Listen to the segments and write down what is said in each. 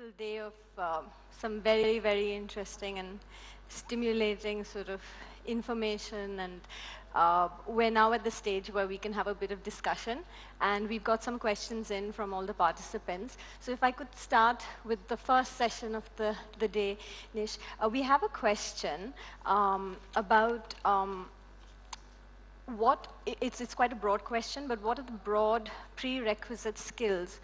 wonderful day of some very, very interesting and stimulating sort of information, and we're now at the stage where we can have a bit of discussion, and we've got some questions in from all the participants. So if I could start with the first session of the day, Nish. We have a question about it's quite a broad question, but what are the broad prerequisite skills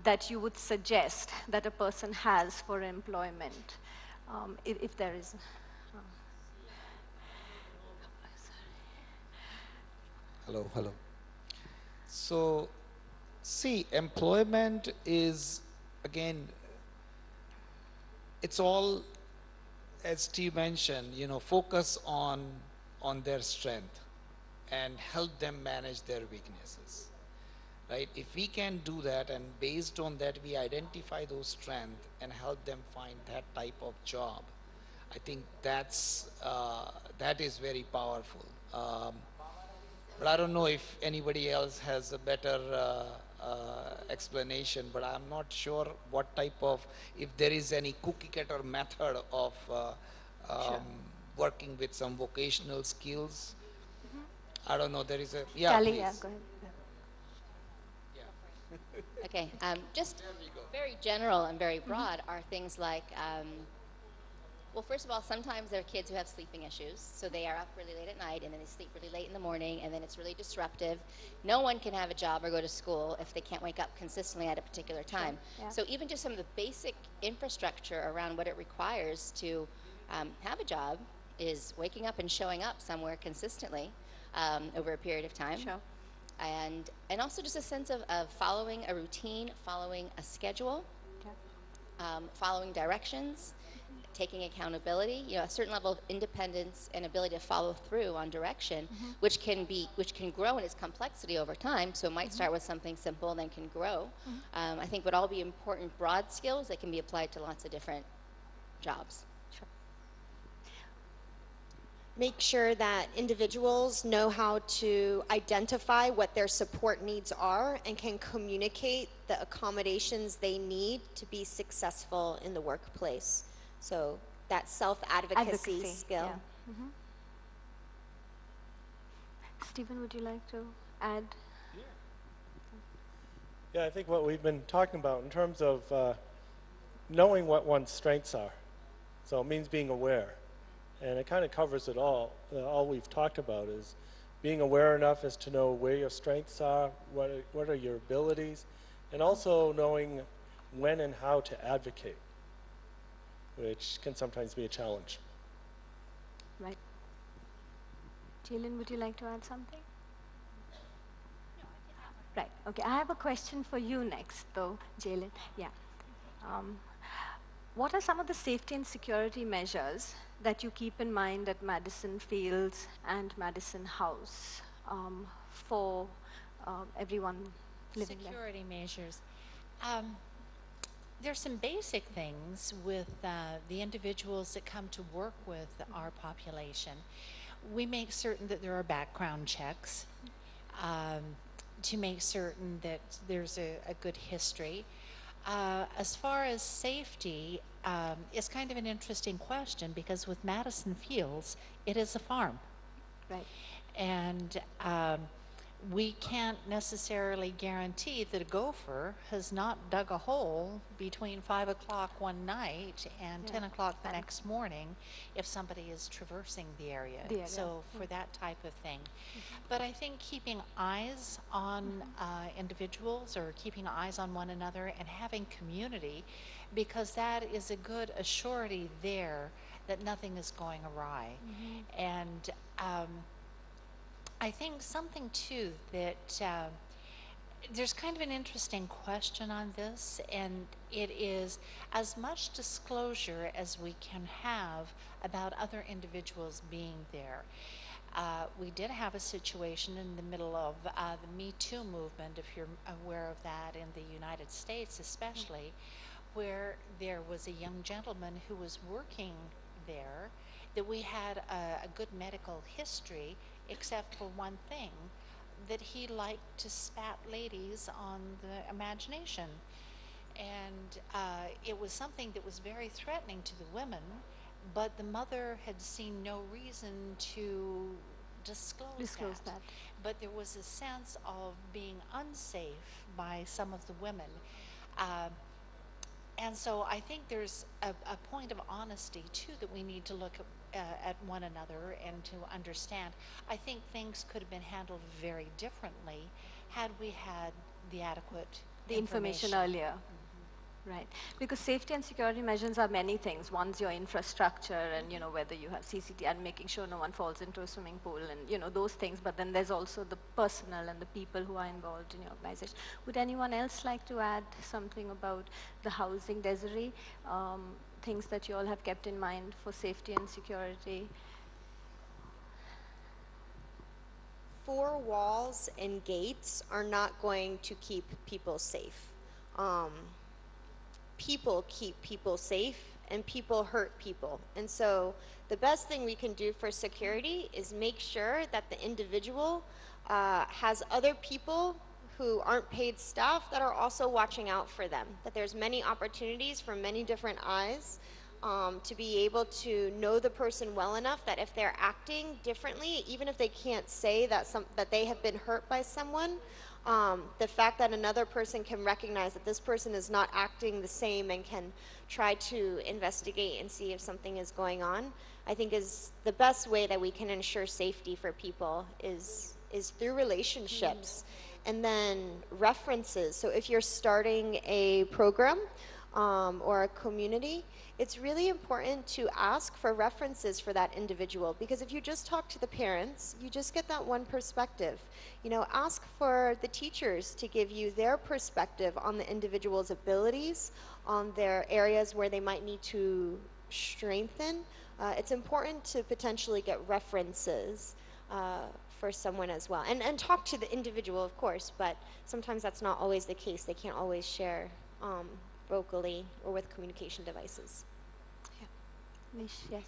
that you would suggest that a person has for employment, if there is? Hello, hello. So, see, employment is, again, it's all, as Steve mentioned, focus on their strength and help them manage their weaknesses, right? If we can do that, and based on that, we identify those strengths and help them find that type of job, I think that is very powerful. But I don't know if anybody else has a better explanation, but I'm not sure what type of, if there is any cookie cutter method of Sure. working with some vocational skills. I don't know, there is a, yeah, Tali, yeah, please. go ahead. Okay, just very general and very broad are things like, well, first of all, sometimes there are kids who have sleeping issues, so they are up really late at night and then they sleep really late in the morning, and then it's really disruptive. No one can have a job or go to school if they can't wake up consistently at a particular time. Yeah. So even just some of the basic infrastructure around what it requires to have a job is waking up and showing up somewhere consistently over a period of time. Sure. And also just a sense of following a routine, following a schedule, Okay. following directions, taking accountability, a certain level of independence and ability to follow through on direction, which can grow in its complexity over time. So it might start with something simple, then can grow. I think would all be important broad skills that can be applied to lots of different jobs. Sure. Make sure that individuals know how to identify what their support needs are and can communicate the accommodations they need to be successful in the workplace. So that self-advocacy skill. Yeah. Stephen, would you like to add? Yeah, I think what we've been talking about in terms of knowing what one's strengths are. So it means being aware. And it kind of covers it all. All we've talked about is being aware enough as to know where your strengths are, what are your abilities, and also knowing when and how to advocate, which can sometimes be a challenge. Right. Jaylynn, would you like to add something? Right. Okay. I have a question for you next, though, Jaylynn. Yeah. What are some of the safety and security measures that you keep in mind at Madison Fields and Madison House for everyone living there? Security measures. There's some basic things with the individuals that come to work with our population. We make certain that there are background checks to make certain that there's a good history. As far as safety, it's kind of an interesting question because with Madison Fields, it is a farm. Right. And we can't necessarily guarantee that a gopher has not dug a hole between 5 o'clock one night and 10 o'clock the next morning if somebody is traversing the area. So for that type of thing. But I think keeping eyes on individuals or keeping eyes on one another and having community, because that is a good assurity there that nothing is going awry. And I think something too that there's kind of an interesting question on this, and it is as much disclosure as we can have about other individuals being there. We did have a situation in the middle of the Me Too movement, if you're aware of that, in the United States especially, where there was a young gentleman who was working there, that we had a good medical history, except for one thing, that he liked to spat ladies on the imagination. And it was something that was very threatening to the women, but the mother had seen no reason to disclose that. But there was a sense of being unsafe by some of the women. Uh, and so I think there's a point of honesty too that we need to look at one another and to understand. I think things could have been handled very differently had we had the adequate information earlier. Right, because safety and security measures are many things. One's your infrastructure and, you know, whether you have CCTV and making sure no one falls into a swimming pool and, you know, those things. But then there's also the personnel and the people who are involved in your organization. Would anyone else like to add something about the housing, Desiree? Things that you all have kept in mind for safety and security? 4 walls and gates are not going to keep people safe. People keep people safe and people hurt people. And so the best thing we can do for security is make sure that the individual has other people who aren't paid staff that are also watching out for them, that there's many opportunities for many different eyes to be able to know the person well enough that if they're acting differently, even if they can't say that they have been hurt by someone, the fact that another person can recognize that this person is not acting the same and can try to investigate and see if something is going on, I think is the best way that we can ensure safety for people is through relationships. And then references. So if you're starting a program or a community, it's really important to ask for references for that individual, because if you just talk to the parents, you just get that one perspective. You know, ask for the teachers to give you their perspective on the individual's abilities, on their areas where they might need to strengthen. It's important to potentially get references for someone as well. And talk to the individual, of course, but sometimes that's not always the case. They can't always share vocally or with communication devices. Yeah. Nish, yes.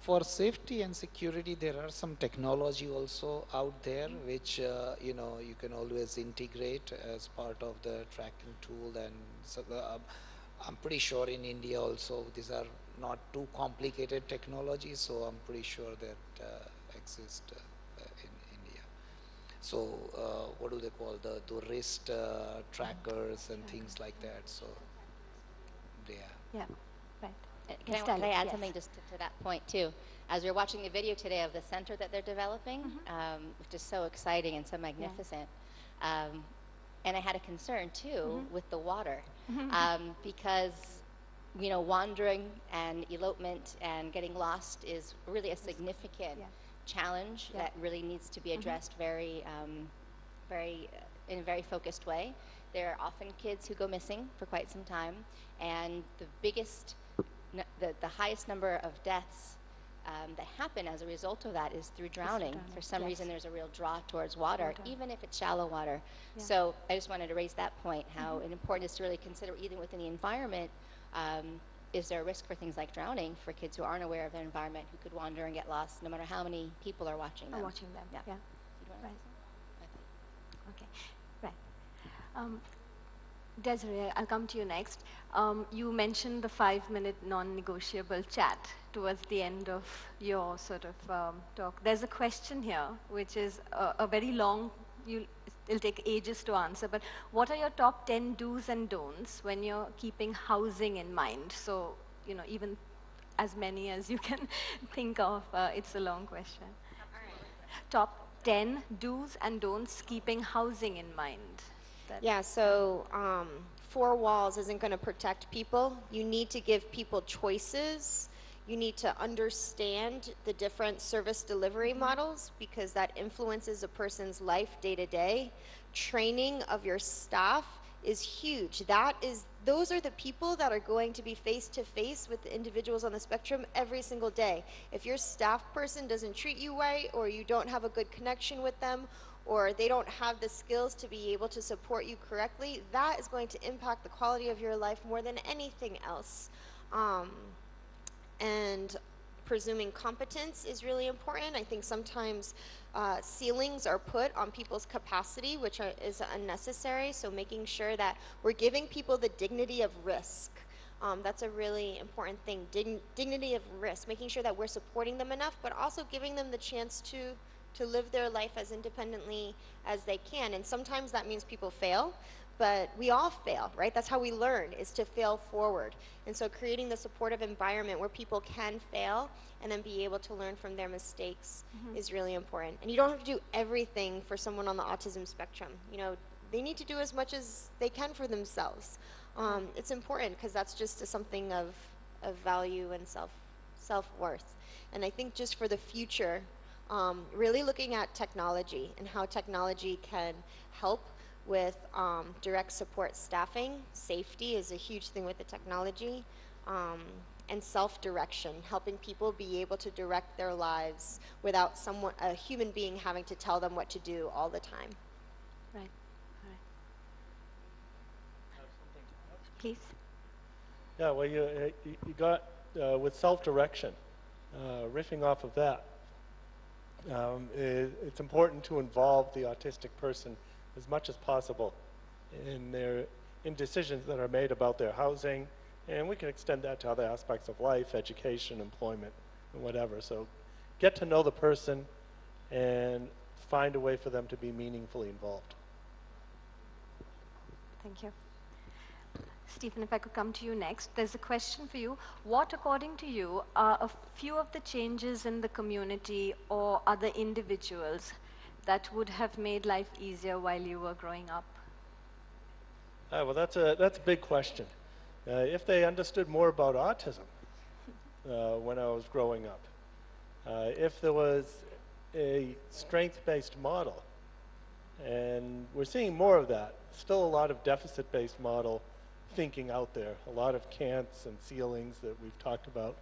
For safety and security, there are some technology also out there which you know, you can always integrate as part of the tracking tool. And so I'm pretty sure in India also these are not too complicated technologies, so I'm pretty sure that exist in India. So what do they call the wrist trackers and things like that? So Yeah, right. Can I add something just to that point too? As we were watching the video today of the center that they're developing, which is so exciting and so magnificent, and I had a concern too with the water, because, you know, wandering and elopement and getting lost is really a significant challenge that really needs to be addressed in a very focused way. There are often kids who go missing for quite some time, and the highest number of deaths that happen as a result of that is through drowning. For some reason, there's a real draw towards water, even if it's shallow water. So I just wanted to raise that point, how important it is to really consider, even within the environment, is there a risk for things like drowning for kids who aren't aware of their environment, who could wander and get lost no matter how many people are watching them. Yeah. Right. Okay, right. Desiree, I'll come to you next. You mentioned the 5-minute non-negotiable chat towards the end of your sort of talk. There's a question here, which is a very long, it'll take ages to answer, but what are your top 10 do's and don'ts when you're keeping housing in mind? So, you know, even as many as you can think of, it's a long question. Top 10 do's and don'ts keeping housing in mind. Yeah, so 4 walls isn't going to protect people. You need to give people choices. You need to understand the different service delivery models, because that influences a person's life day to day. Training of your staff is huge. Those are the people that are going to be face to face with the individuals on the spectrum every single day. If your staff person doesn't treat you right, or you don't have a good connection with them, or they don't have the skills to be able to support you correctly, that is going to impact the quality of your life more than anything else. And presuming competence is really important. I think sometimes ceilings are put on people's capacity, which is unnecessary. So making sure that we're giving people the dignity of risk. That's a really important thing, dignity of risk, making sure that we're supporting them enough, but also giving them the chance to live their life as independently as they can. And sometimes that means people fail, but we all fail, right? That's how we learn, is to fail forward. And so creating the supportive environment where people can fail and then be able to learn from their mistakes is really important. And you don't have to do everything for someone on the autism spectrum. You know, they need to do as much as they can for themselves. It's important because that's just something of value and self-worth. And I think just for the future, really looking at technology and how technology can help with direct support staffing. Safety is a huge thing with the technology. And self-direction, helping people be able to direct their lives without a human being having to tell them what to do all the time. Right. All right. Please. Yeah, well, you got with self-direction, riffing off of that, it's important to involve the autistic person as much as possible in decisions that are made about their housing, and we can extend that to other aspects of life, education, employment, and whatever. So get to know the person and find a way for them to be meaningfully involved. Thank you. Stephen, if I could come to you next. There's a question for you. What, according to you, are a few of the changes in the community or other individuals that would have made life easier while you were growing up? Well, that's a big question. If they understood more about autism when I was growing up, if there was a strength-based model, and we're seeing more of that. Still a lot of deficit-based model thinking out there, a lot of can'ts and ceilings that we've talked about.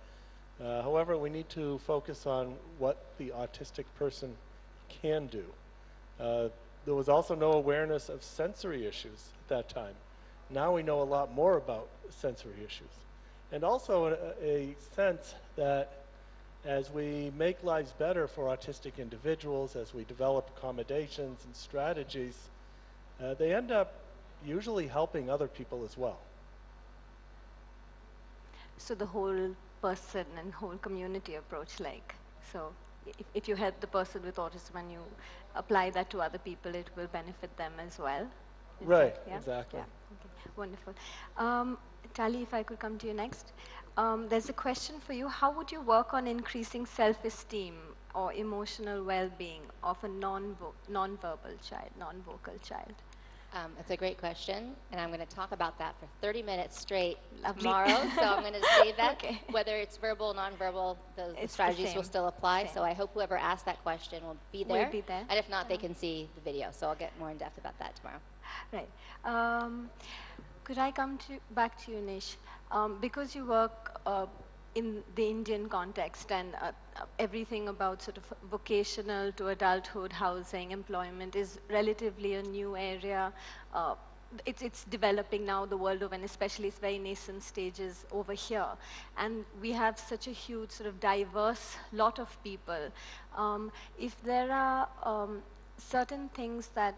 However, we need to focus on what the autistic person can do. There was also no awareness of sensory issues at that time. Now we know a lot more about sensory issues. And also a sense that as we make lives better for autistic individuals, as we develop accommodations and strategies, they end up usually helping other people as well. So the whole person and whole community approach, like, so if you help the person with autism and you apply that to other people, it will benefit them as well. Is Right, that, yeah? exactly. Yeah, okay, wonderful. Tali, if I could come to you next. There's a question for you. How would you work on increasing self-esteem or emotional well-being of a non-verbal child, non-vocal child? It's a great question, and I'm going to talk about that for 30 minutes straight Lovely. tomorrow, so I'm going to save that. Okay. Whether it's verbal, nonverbal, the It's the strategies will same. still apply, Same. so I hope whoever asked that question will be Will there. be there. And if not, they can see the video, so I'll get more in depth about that tomorrow. Right. Could I come back to you, Nish? Because you work in the Indian context and everything about sort of vocational to adulthood, housing, employment is relatively a new area. It's developing now the world over, and especially it's very nascent stages over here. And we have such a huge sort of diverse lot of people. If there are certain things that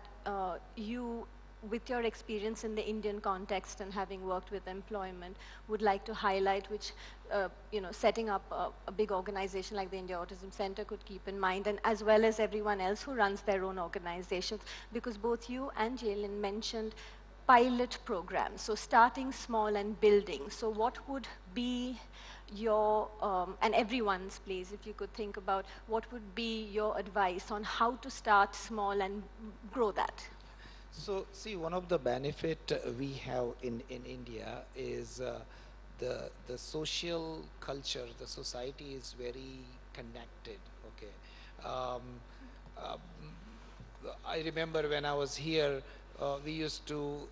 you, with your experience in the Indian context and having worked with employment, would like to highlight, which setting up a big organization like the India Autism Center could keep in mind, and as well as everyone else who runs their own organizations, because both you and Jaylynn mentioned pilot programs, so starting small and building. So what would be your, and everyone's, please, if you could think about what would be your advice on how to start small and grow that? So, see, one of the benefit we have in India is the social culture, the society is very connected, okay. I remember when I was here, we used to,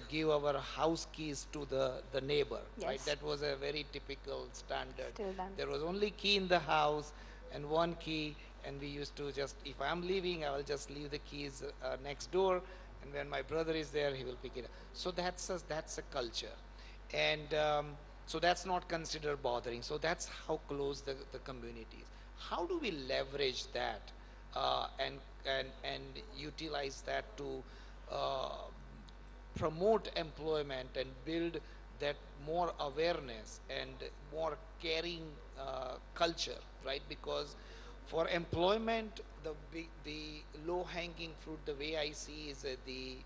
give our house keys to the neighbor, right? Yes. That was a very typical standard. Still done. There was only key in the house and one key, and we used to just, if I'm leaving, I will just leave the keys next door, and when my brother is there, he will pick it up. So that's a culture. And So that's not considered bothering. So that's how close the community is. How do we leverage that and utilize that to uh, promote employment and build that more awareness and more caring culture, right? Because for employment, the low-hanging fruit, the way I see, is the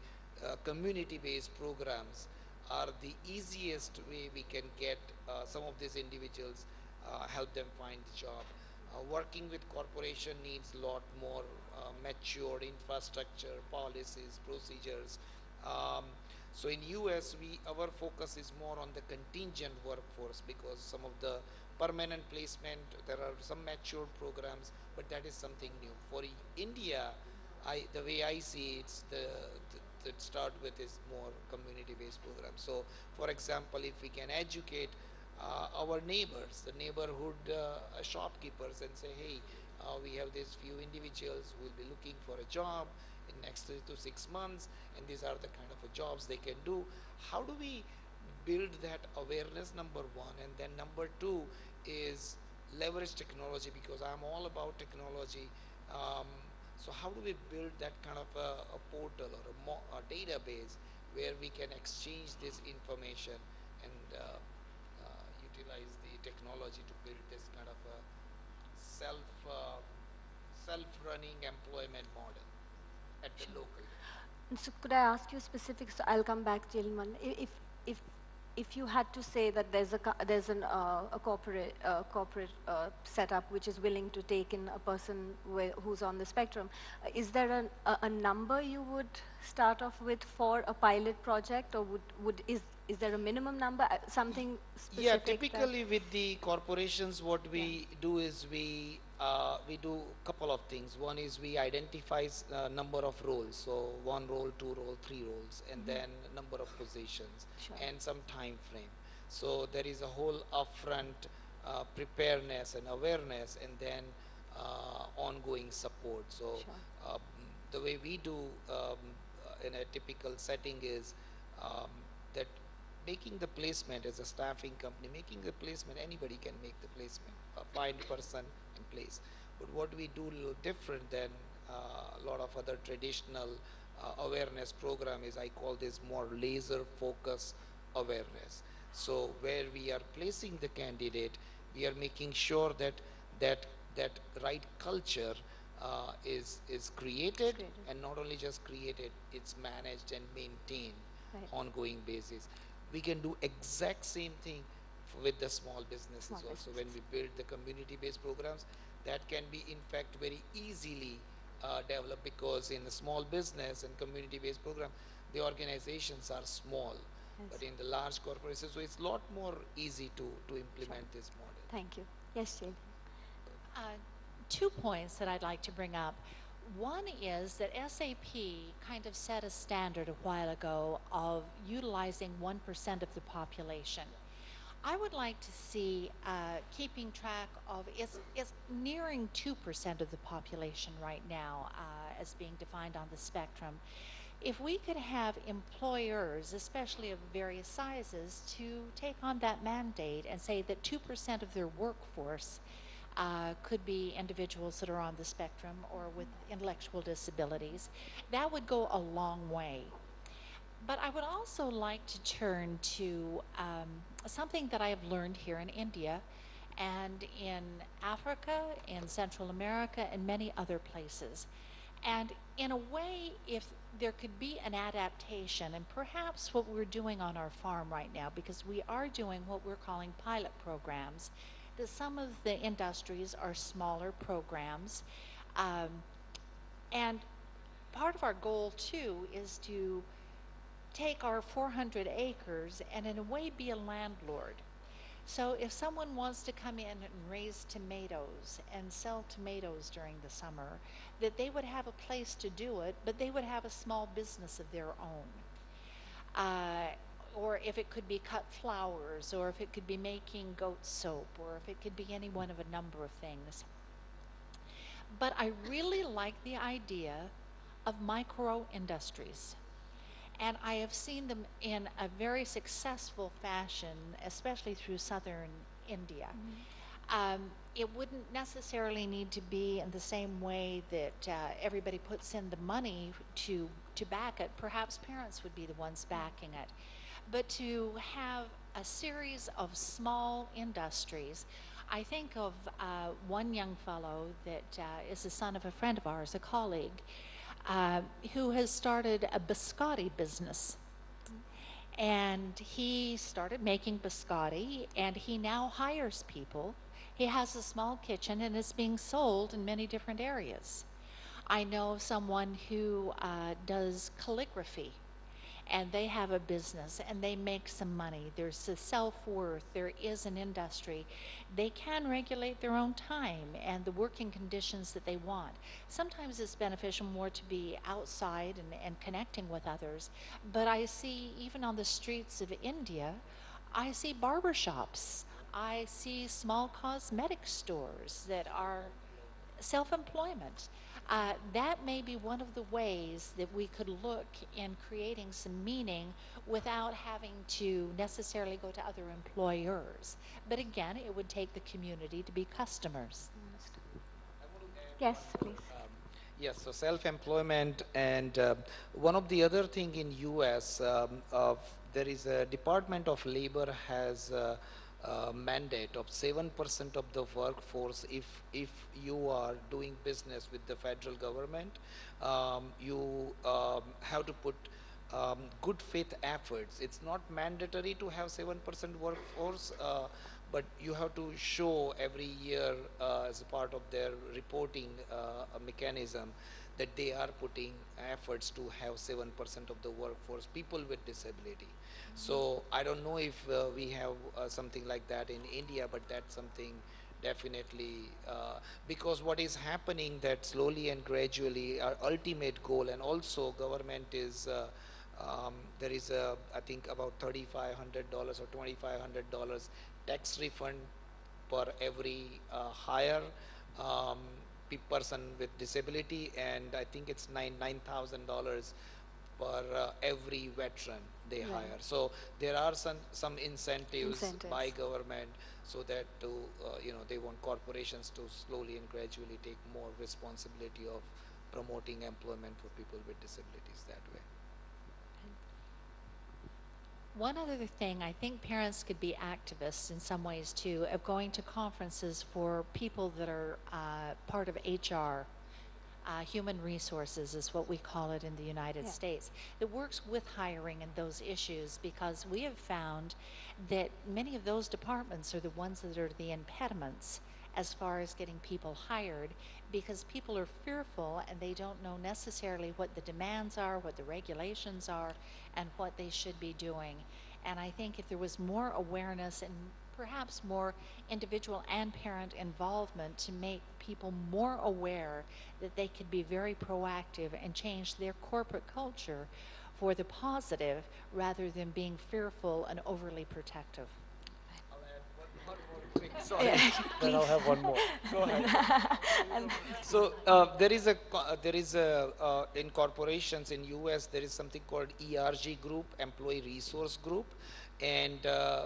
community-based programs are the easiest way we can get some of these individuals, help them find a job. Working with corporation needs a lot more matured infrastructure, policies, procedures. Um, so in US, our focus is more on the contingent workforce, because some of the permanent placement, there are some mature programs, but that is something new. For India, the way I see it's the start with is more community-based programs. So, for example, if we can educate our neighbors, the neighborhood shopkeepers, and say, hey, we have these few individuals who will be looking for a job in next 3 to 6 months, and these are the kind of jobs they can do. How do we build that awareness, number one? And then number two is leverage technology, because I'm all about technology. Um, so how do we build that kind of a portal or a database where we can exchange this information and utilize the technology to build this kind of a self self-running employment model at the local level? And so could I ask you specifics? So I'll come back, Jaylynn. If if you had to say that a corporate setup which is willing to take in a person who's on the spectrum, is there a number you would start off with for a pilot project, or is there a minimum number, something specific? Yeah, typically with the corporations, what we do is we do a couple of things. One is we identify number of roles, so 1 role, 2 role, 3 roles, and then number of positions and some time frame. So there is a whole upfront preparedness and awareness, and then ongoing support. So um, the way we do in a typical setting is um, that making the placement as a staffing company, making the placement, anybody can make the placement, find person and place. But what we do a little different than a lot of other traditional awareness program is, I call this more laser focus awareness. So where we are placing the candidate, we are making sure that that that right culture is created, and not only just created, it's managed and maintained ongoing basis. We can do exact same thing with the small businesses also. When we build the community-based programs, that can be in fact very easily developed, because in the small business and community-based program, the organizations are small. But in the large corporations, so it's a lot more easy to implement this model. Thank you. Yes, Jaylynn. 2 points that I'd like to bring up. One is that SAP kind of set a standard a while ago of utilizing 1% of the population. I would like to see keeping track of, it's nearing 2% of the population right now as being defined on the spectrum. If we could have employers, especially of various sizes, to take on that mandate and say that 2% of their workforce could be individuals that are on the spectrum or with intellectual disabilities, that would go a long way. But I would also like to turn to something that I have learned here in India and in Africa, in Central America, and many other places. And in a way, if there could be an adaptation, and perhaps what we're doing on our farm right now, because we are doing what we're calling pilot programs, that some of the industries are smaller programs. And part of our goal too is to take our 400 acres and in a way be a landlord. So if someone wants to come in and raise tomatoes and sell tomatoes during the summer, that they would have a place to do it, but they would have a small business of their own. Or if it could be cut flowers, or if it could be making goat soap, or if it could be any one of a number of things. But I really like the idea of micro industries. And I have seen them in a very successful fashion, especially through southern India. It wouldn't necessarily need to be in the same way that everybody puts in the money to back it. Perhaps parents would be the ones backing it. But to have a series of small industries, I think of one young fellow that is the son of a friend of ours, a colleague, who has started a biscotti business. And he started making biscotti, and he now hires people. He has a small kitchen, and it's being sold in many different areas. I know of someone who does calligraphy, and they have a business, and they make some money. There's a self-worth. There is an industry. They can regulate their own time and the working conditions that they want. Sometimes it's beneficial more to be outside and connecting with others. But I see, even on the streets of India, I see barbershops. I see small cosmetic stores that are self-employment. That may be one of the ways that we could look in creating some meaning without having to necessarily go to other employers. But again, it would take the community to be customers. Yes, please. Yes, so self-employment, and one of the other thing in US, there is a Department of Labor has mandate of 7% of the workforce. If you are doing business with the federal government, you have to put good faith efforts. It's not mandatory to have 7% workforce, but you have to show every year as a part of their reporting mechanism that they are putting efforts to have 7% of the workforce people with disability. So I don't know if we have something like that in India, but that's something definitely, because what is happening that slowly and gradually our ultimate goal, and also government is there is a, I think about $3,500 or $2,500 tax refund per every hire person with disability, and I think it's $9,000 per every veteran they hire. So there are some incentives by government, so that to they want corporations to slowly and gradually take more responsibility of promoting employment for people with disabilities that way. One other thing, I think parents could be activists in some ways too, of going to conferences for people that are part of HR. Human resources is what we call it in the United States, that works with hiring and those issues, because we have found that many of those departments are the ones that are the impediments as far as getting people hired, because people are fearful and they don't know necessarily what the demands are, what the regulations are, and what they should be doing. And I think if there was more awareness and perhaps more individual and parent involvement to make people more aware that they could be very proactive and change their corporate culture for the positive rather than being fearful and overly protective. I'll add one more thing. Sorry. Then I'll have one more. Go ahead. So there is a in corporations in US there is something called ERG group, Employee Resource Group, and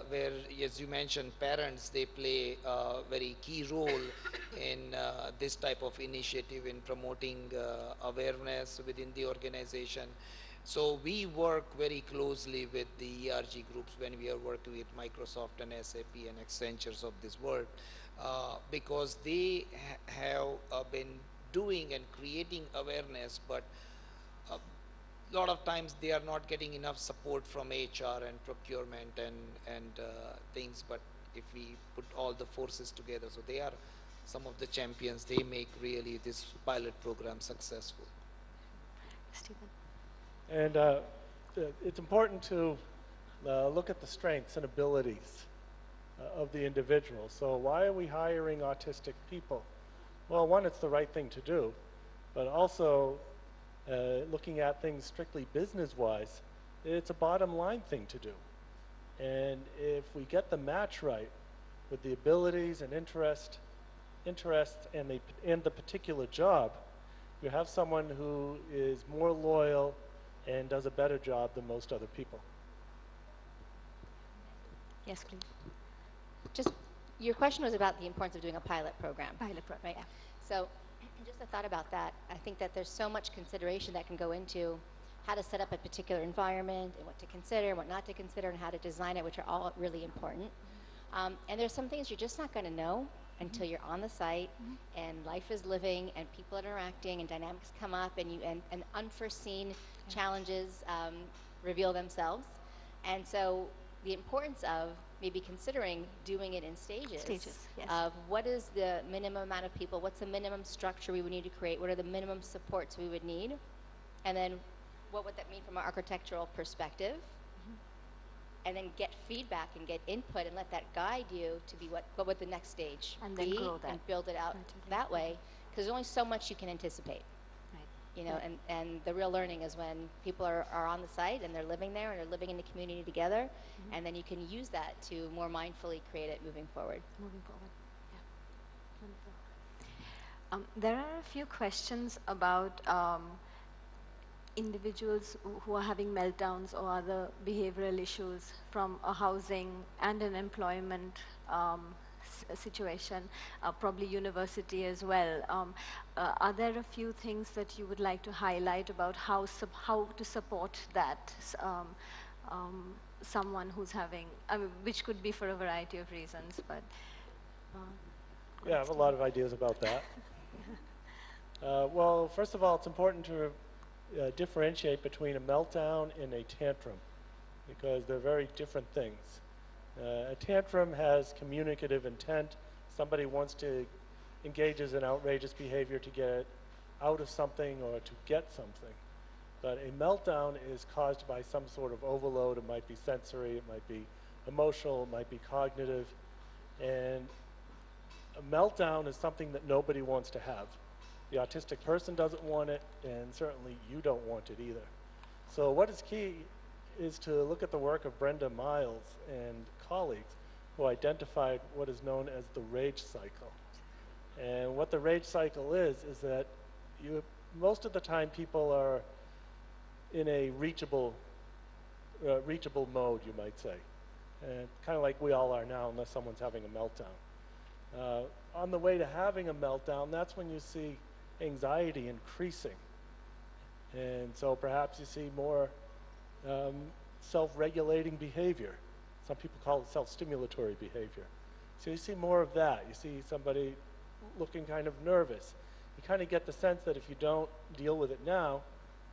where, as you mentioned, parents, they play a very key role in this type of initiative in promoting awareness within the organization. So we work very closely with the ERG groups when we are working with Microsoft and SAP and Accentures of this world, because they have been doing and creating awareness, but a lot of times they are not getting enough support from HR and procurement and things. But if we put all the forces together, so they are some of the champions. They make really this pilot program successful. Stephen. And it's important to look at the strengths and abilities of the individual. So why are we hiring autistic people? Well, one, it's the right thing to do, but also looking at things strictly business-wise, it's a bottom line thing to do. And if we get the match right with the abilities and interests and the particular job, you have someone who is more loyal and does a better job than most other people. Yes, please. Just, your question was about the importance of doing a pilot program. Pilot program, Right. yeah. So just a thought about that. I think that there's so much consideration that can go into how to set up a particular environment and what to consider and what not to consider and how to design it, which are all really important. And there's some things you're just not going to know until you're on the site and life is living and people are interacting and dynamics come up and unforeseen challenges reveal themselves. And so the importance of maybe considering doing it in stages, Yes. of what is the minimum amount of people, what's the minimum structure we would need to create, what are the minimum supports we would need, and then what would that mean from an architectural perspective, and then get feedback and get input and let that guide you to be what would the next stage And be, then grow that and build it out relatively. that way, because there's only so much you can anticipate. Right. You know, and the real learning is when people are on the site and they're living there and they're living in the community together, and then you can use that to more mindfully create it moving forward. Moving forward. Yeah. Wonderful. There are a few questions about individuals who are having meltdowns or other behavioral issues from a housing and an employment situation, probably university as well. Are there a few things that you would like to highlight about how to support that someone who's having, which could be for a variety of reasons, but Yeah, I have a lot of ideas about that. Well, first of all, it's important to differentiate between a meltdown and a tantrum, because they're very different things. A tantrum has communicative intent. Somebody wants to engages in outrageous behavior to get out of something or to get something. But a meltdown is caused by some sort of overload. It might be sensory, it might be emotional, it might be cognitive. And a meltdown is something that nobody wants to have. The autistic person doesn't want it, and certainly you don't want it either. So what is key is to look at the work of Brenda Miles and colleagues who identified what is known as the rage cycle. And what the rage cycle is that most of the time people are in a reachable mode, you might say. And kind of like we all are now, unless someone's having a meltdown. On the way to having a meltdown, that's when you see anxiety increasing. And so perhaps you see more self-regulating behavior. Some people call it self-stimulatory behavior. So you see more of that. You see somebody looking kind of nervous. You kind of get the sense that if you don't deal with it now,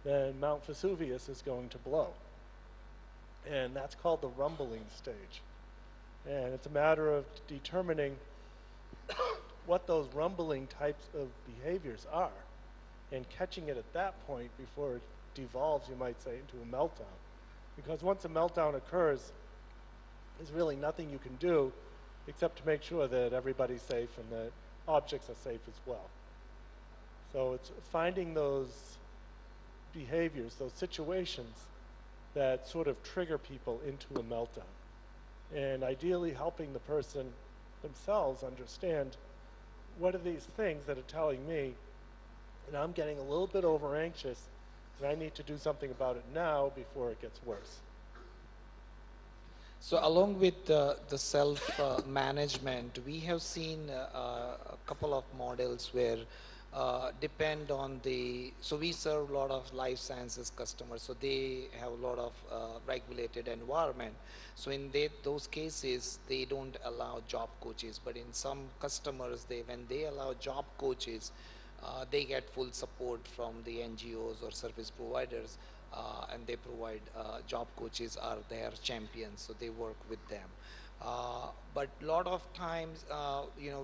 then Mount Vesuvius is going to blow. And that's called the rumbling stage. And it's a matter of determining what those rumbling types of behaviors are and catching it at that point before it devolves, you might say, into a meltdown. Because once a meltdown occurs, there's really nothing you can do except to make sure that everybody's safe and that objects are safe as well. So it's finding those behaviors, those situations that sort of trigger people into a meltdown. And ideally helping the person themselves understand what are these things that are telling me that I'm getting a little bit over anxious and I need to do something about it now before it gets worse. So along with the self-management, we have seen a couple of models where depend on so we serve a lot of life sciences customers, so they have a lot of regulated environment. So in those cases, they don't allow job coaches, but in some customers, when they allow job coaches, they get full support from the NGOs or service providers, and they provide job coaches are their champions, so they work with them. But a lot of times,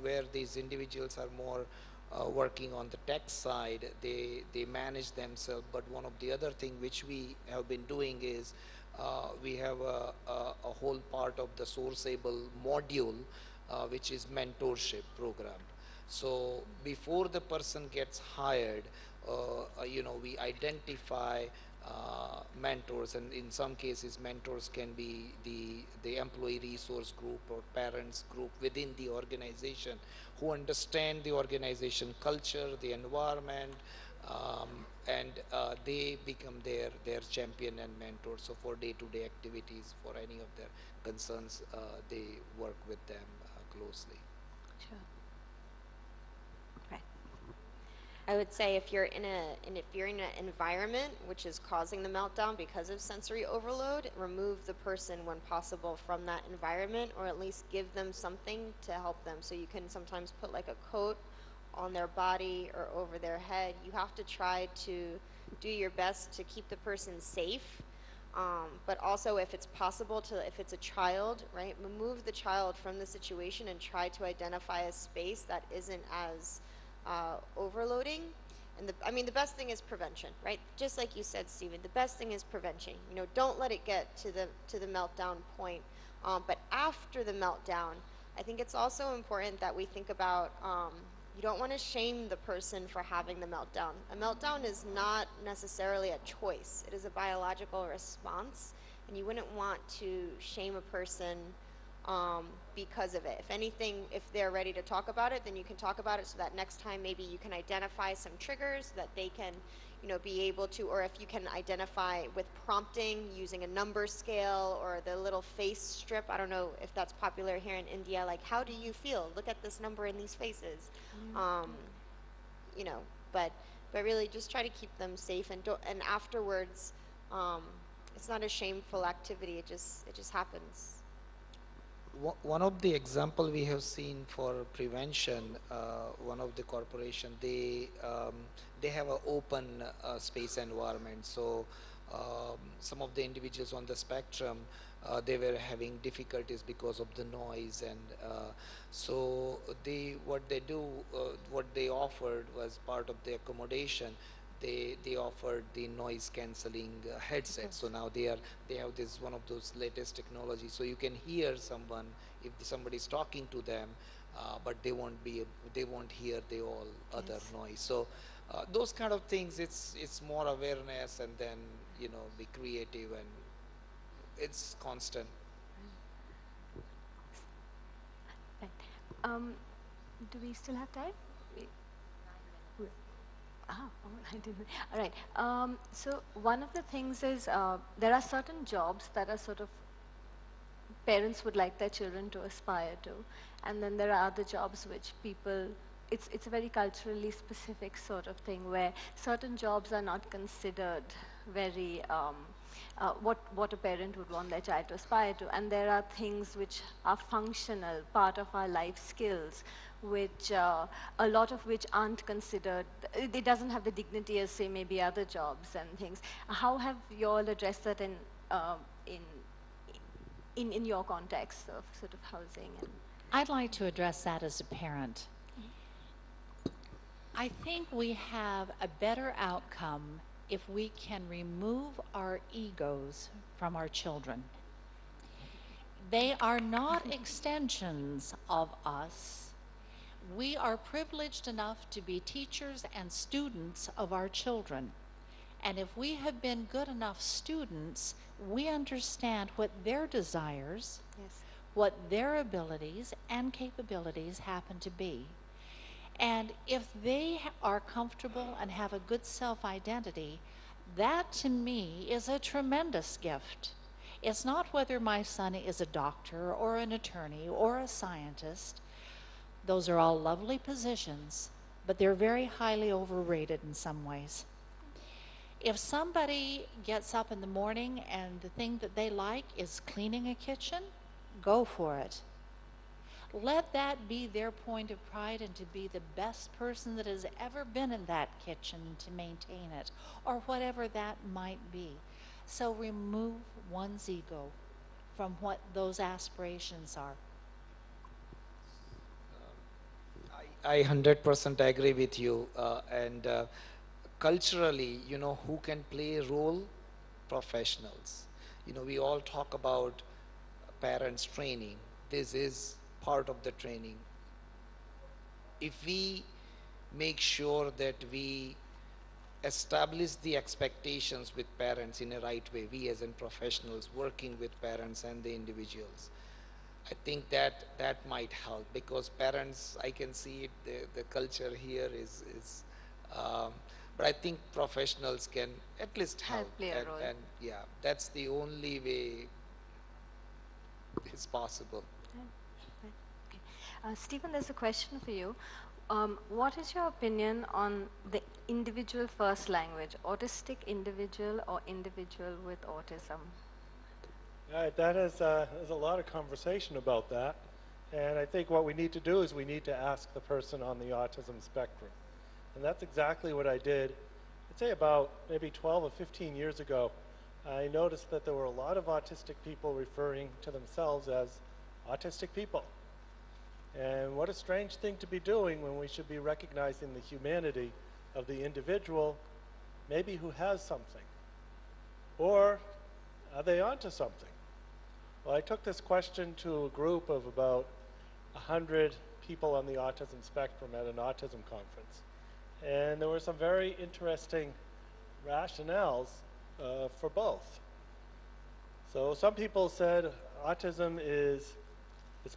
where these individuals are more working on the tech side, they manage themselves. But one of the other thing which we have been doing is we have a whole part of the sourceable module, which is mentorship program. So before the person gets hired, we identify mentors, and in some cases mentors can be the employee resource group or parents group within the organization who understand the organization culture, the environment, and they become their champion and mentor. So for day-to-day activities, for any of their concerns, they work with them closely. Sure. Right. I would say if you're in an environment which is causing the meltdown because of sensory overload, remove the person when possible from that environment, or at least give them something to help them. So you can sometimes put like a coat on their body or over their head. You have to try to do your best to keep the person safe. But also, if it's possible if it's a child, right, remove the child from the situation and try to identify a space that isn't as overloading. And I mean, the best thing is prevention, right? Just like you said, Stephen, the best thing is prevention. You know, don't let it get to the meltdown point. But after the meltdown, I think it's also important that we think about, you don't want to shame the person for having the meltdown. A meltdown is not necessarily a choice. It is a biological response, and you wouldn't want to shame a person because of it. If anything, if they're ready to talk about it, then you can talk about it, so that next time maybe you can identify some triggers that they can, you know, be able to, or if you can identify with prompting using a number scale or the little face strip. I don't know if that's popular here in India, like, how do you feel? Look at this number in these faces. You know, but really just try to keep them safe, and afterwards, it's not a shameful activity. It just happens. One of the example we have seen for prevention, one of the corporation, they have an open space environment. So some of the individuals on the spectrum, they were having difficulties because of the noise, and so what they offered was part of the accommodation. They offered the noise cancelling headset. So now they have this one of those latest technology. So you can hear someone if somebody is talking to them, but they won't hear the all other noise. So those kind of things, it's more awareness, and then, you know, be creative, and it's constant. Right. Do we still have time? Oh, I didn't. All right. So one of the things is there are certain jobs that are sort of parents would like their children to aspire to, and then there are other jobs which people. It's a very culturally specific sort of thing where certain jobs are not considered very what a parent would want their child to aspire to, and there are things which are functional, part of our life skills, which a lot of which aren't considered. It doesn't have the dignity as, say, maybe other jobs and things. How have you all addressed that in your context of sort of housing? And I'd like to address that as a parent. I think we have a better outcome if we can remove our egos from our children. They are not extensions of us. We are privileged enough to be teachers and students of our children. And if we have been good enough students, we understand what their desires, what their abilities and capabilities happen to be. And if they are comfortable and have a good self-identity, that to me is a tremendous gift. It's not whether my son is a doctor or an attorney or a scientist. Those are all lovely positions, but they're very highly overrated in some ways. If somebody gets up in the morning and the thing that they like is cleaning a kitchen, go for it. Let that be their point of pride, and to be the best person that has ever been in that kitchen to maintain it, or whatever that might be. So remove one's ego from what those aspirations are. I 100% agree with you. And culturally, you know, who can play a role? Professionals. You know, we all talk about parents training. This is part of the training. If we make sure that we establish the expectations with parents in a right way, we as in professionals working with parents and the individuals, I think that might help, because parents, I can see it, the culture here is But I think professionals can at least help. Play a role. And yeah, that's the only way it's possible. Stephen, there's a question for you. What is your opinion on the individual first language, autistic individual or individual with autism? That is, there's a lot of conversation about that. And I think what we need to do is we need to ask the person on the autism spectrum. And that's exactly what I did. I'd say about maybe 12 or 15 years ago, I noticed that there were a lot of autistic people referring to themselves as autistic people. And what a strange thing to be doing when we should be recognizing the humanity of the individual, maybe who has something. Or are they onto something? Well, I took this question to a group of about 100 people on the autism spectrum at an autism conference. And there were some very interesting rationales for both. So some people said autism is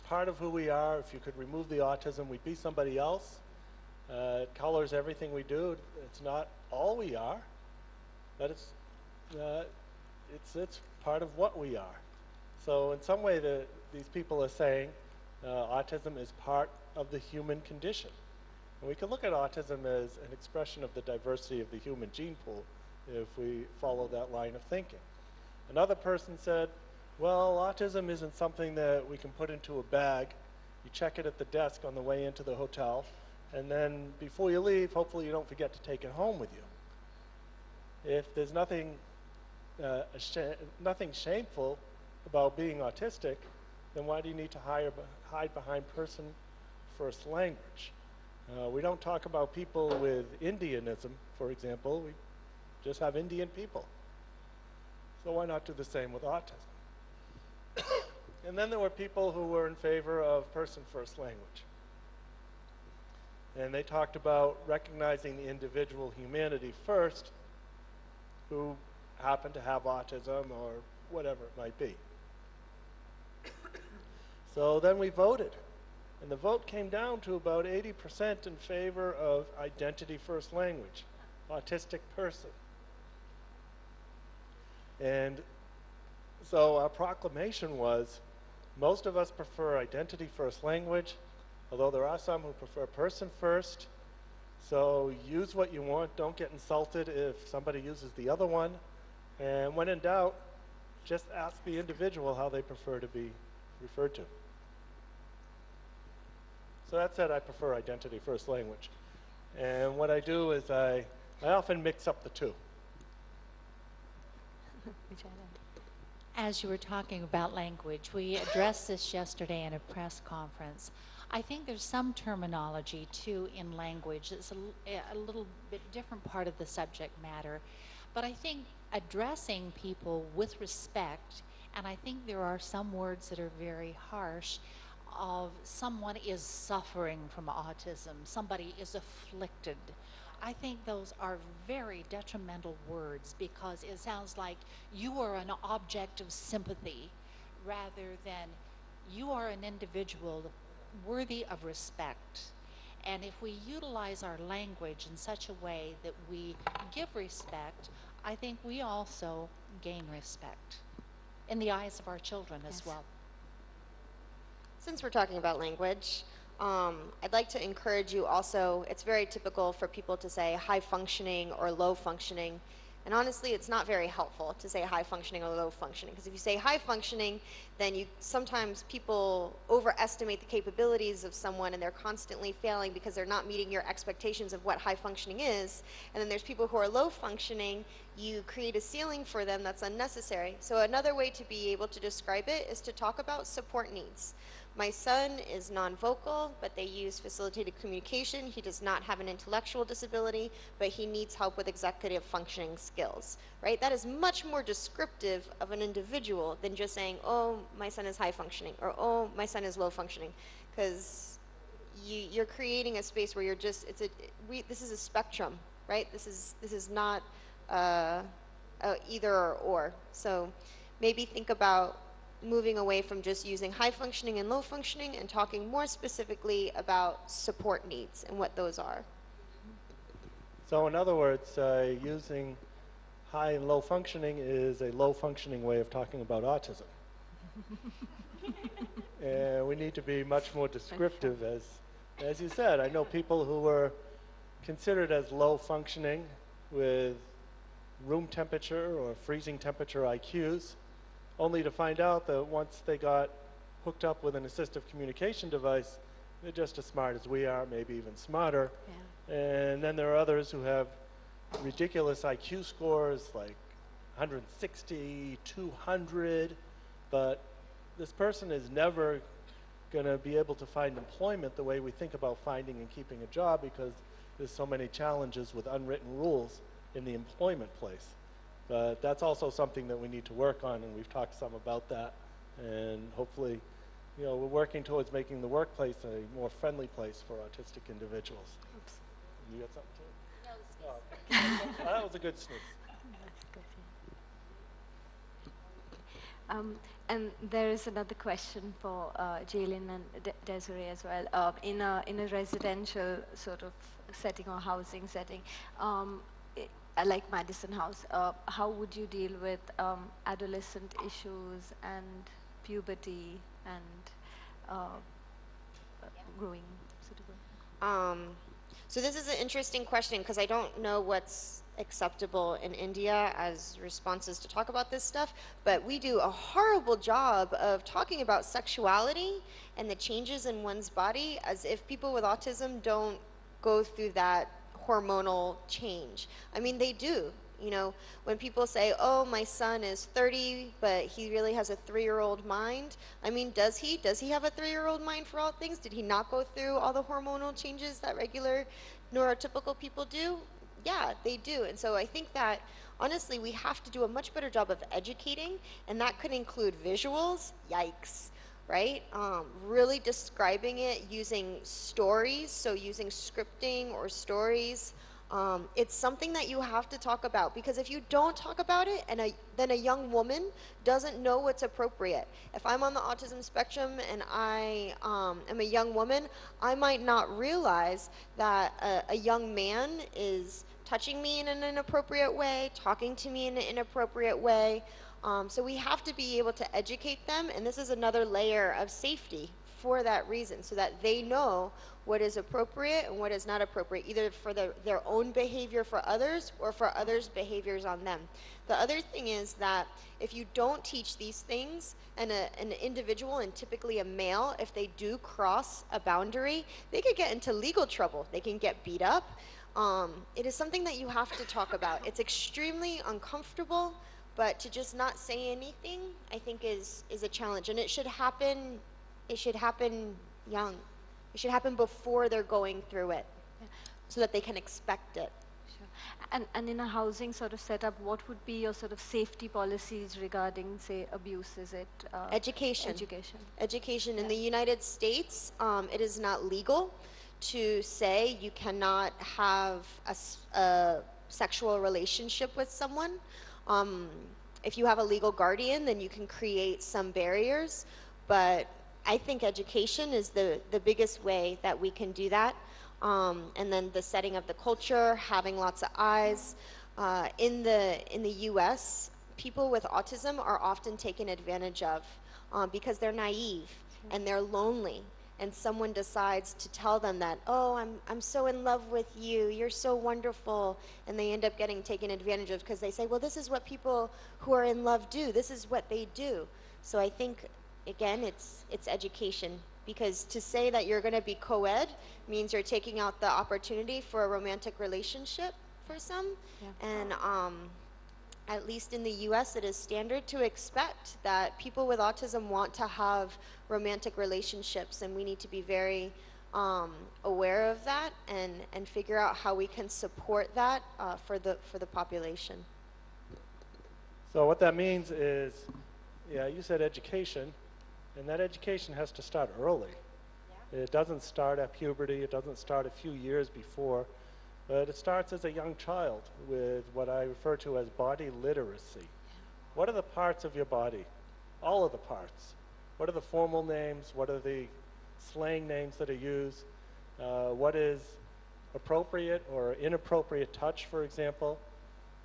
part of who we are. If you could remove the autism, we'd be somebody else. It colors everything we do. It's not all we are, but it's part of what we are. So in some way, these people are saying autism is part of the human condition. And we can look at autism as an expression of the diversity of the human gene pool if we follow that line of thinking. Another person said, well, autism isn't something that we can put into a bag. You check it at the desk on the way into the hotel, and then before you leave, hopefully you don't forget to take it home with you. If there's nothing shameful about being autistic, then why do you need to hide behind person first language? We don't talk about people with Indianism, for example. We just have Indian people. So why not do the same with autism? And then there were people who were in favor of person first language. And they talked about recognizing the individual humanity first, who happened to have autism or whatever it might be. So then we voted. And the vote came down to about 80% in favor of identity first language, autistic person. And so our proclamation was, most of us prefer identity first language, although there are some who prefer person first. So use what you want, don't get insulted if somebody uses the other one. And when in doubt, just ask the individual how they prefer to be referred to. So that said, I prefer identity first language. And what I do is I often mix up the two. As you were talking about language, we addressed this yesterday in a press conference. I think there's some terminology too in language. It's a little bit different part of the subject matter. But I think addressing people with respect, and I think there are some words that are very harsh, of someone is suffering from autism, somebody is afflicted. I think those are very detrimental words because it sounds like you are an object of sympathy rather than you are an individual worthy of respect. And if we utilize our language in such a way that we give respect, I think we also gain respect in the eyes of our children as well. Since we're talking about language, I'd like to encourage you also, it's very typical for people to say high functioning or low functioning. And honestly, it's not very helpful to say high functioning or low functioning, because if you say high functioning, then sometimes people overestimate the capabilities of someone and they're constantly failing because they're not meeting your expectations of what high functioning is. And then there's people who are low functioning, you create a ceiling for them that's unnecessary. So another way to be able to describe it is to talk about support needs. My son is non-vocal, but they use facilitated communication. He does not have an intellectual disability, but he needs help with executive functioning skills, right? That is much more descriptive of an individual than just saying, oh, my son is high functioning, or oh, my son is low functioning, because you're creating a space where you're just, this is a spectrum, right? This is not either or. So maybe think about moving away from just using high functioning and low functioning and talking more specifically about support needs and what those are. So in other words, using high and low functioning is a low functioning way of talking about autism. And we need to be much more descriptive, as you said. I know people who were considered as low functioning with room temperature or freezing temperature IQs, only to find out that once they got hooked up with an assistive communication device, they're just as smart as we are, maybe even smarter. Yeah. And then there are others who have ridiculous IQ scores like 160, 200, but this person is never going to be able to find employment the way we think about finding and keeping a job, because there's so many challenges with unwritten rules in the employment place. But that's also something that we need to work on, and we've talked some about that. And hopefully, we're working towards making the workplace a more friendly place for autistic individuals. Oops. You got something too? No, this Oh, okay. That was a good sneeze. That's good, yeah. And there is another question for Jaylynn and Desiree as well. In a residential sort of setting or housing setting, like Madison House, how would you deal with adolescent issues and puberty and growing sort of? So this is an interesting question because I don't know what's acceptable in India as responses to talk about this stuff, but we do a horrible job of talking about sexuality and the changes in one's body as if people with autism don't go through that hormonal change. I mean, they do. When people say, oh, my son is 30, but he really has a 3-year-old mind. I mean, does he? Does he have a 3-year-old mind for all things? Did he not go through all the hormonal changes that regular neurotypical people do? Yeah, they do. And so I think that, honestly, we have to do a much better job of educating, and that could include visuals. Yikes. Right? Really describing it using stories, so using scripting or stories. It's something that you have to talk about, because if you don't talk about it, and then a young woman doesn't know what's appropriate. If I'm on the autism spectrum and I am a young woman, I might not realize that a young man is touching me in an inappropriate way, talking to me in an inappropriate way. So we have to be able to educate them, and this is another layer of safety for that reason, so that they know what is appropriate and what is not appropriate, either for their own behavior for others or for others' behaviors on them. The other thing is that if you don't teach these things, and an individual, and typically a male, if they do cross a boundary, they could get into legal trouble. They can get beat up. It is something that you have to talk about. It's extremely uncomfortable, but to just not say anything, I think is a challenge. And it should happen young. It should happen before they're going through it, so that they can expect it. Sure. And in a housing sort of setup, what would be your sort of safety policies regarding, say, abuse? Is it Education. Education. Education. In the United States, it is not legal to say you cannot have a sexual relationship with someone. If you have a legal guardian, then you can create some barriers, but I think education is the biggest way that we can do that. And then the setting of the culture, having lots of eyes. In the US, people with autism are often taken advantage of because they're naive and they're lonely. And someone decides to tell them that, oh, I'm so in love with you, you're so wonderful, and they end up getting taken advantage of because they say, well, this is what people who are in love do, this is what they do. So I think, again, it's education, because to say that you're going to be co-ed means you're taking out the opportunity for a romantic relationship for some. Yeah. And at least in the US, it is standard to expect that people with autism want to have romantic relationships, and we need to be very aware of that and figure out how we can support that for the population. So what that means is, yeah, you said education, and that education has to start early. Yeah. It doesn't start at puberty, it doesn't start a few years before, but it starts as a young child with what I refer to as body literacy. What are the parts of your body? All of the parts. What are the formal names? What are the slang names that are used? What is appropriate or inappropriate touch, for example,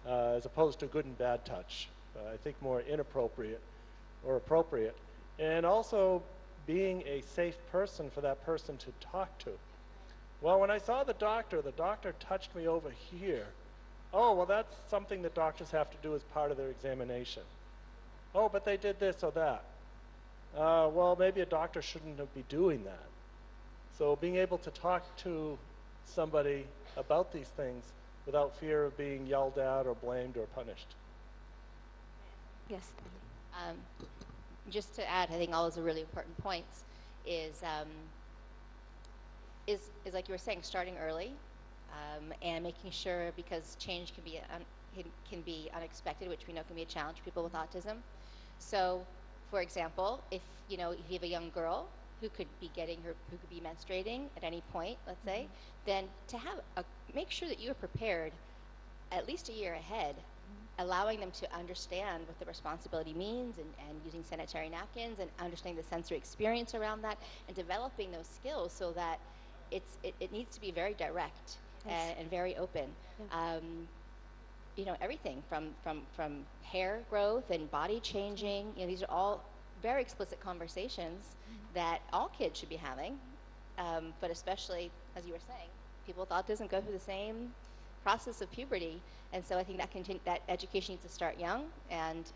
as opposed to good and bad touch. I think more inappropriate or appropriate. And also being a safe person for that person to talk to. Well, when I saw the doctor touched me over here. Oh, well, that's something that doctors have to do as part of their examination. Oh, but they did this or that. Well, maybe a doctor shouldn't be doing that. So being able to talk to somebody about these things without fear of being yelled at or blamed or punished. Yes. Just to add, I think all those are really important points, is like you were saying, starting early, and making sure, because change can be unexpected, which we know can be a challenge for people with autism. So, for example, if you have a young girl who could be menstruating at any point, let's say, then to make sure that you are prepared at least a year ahead, allowing them to understand what the responsibility means, and using sanitary napkins, and understanding the sensory experience around that, and developing those skills so that it needs to be very direct. Yes. And very open. Yes. Everything from hair growth and body changing, these are all very explicit conversations that all kids should be having, but especially, as you were saying, people with autism go through the same process of puberty, and so I think that education needs to start young and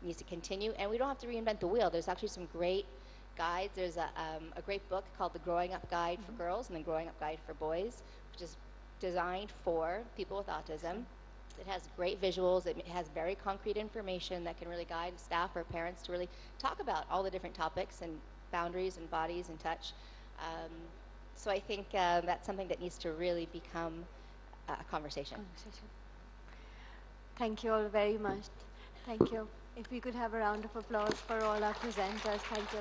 needs to continue, and we don't have to reinvent the wheel. There's actually some great guides. There's a great book called The Growing Up Guide for Girls and The Growing Up Guide for Boys, which is designed for people with autism. It has great visuals. It has very concrete information that can really guide staff or parents to really talk about all the different topics and boundaries and bodies and touch. So I think that's something that needs to really become a conversation. Thank you all very much. Thank you. If we could have a round of applause for all our presenters. Thank you.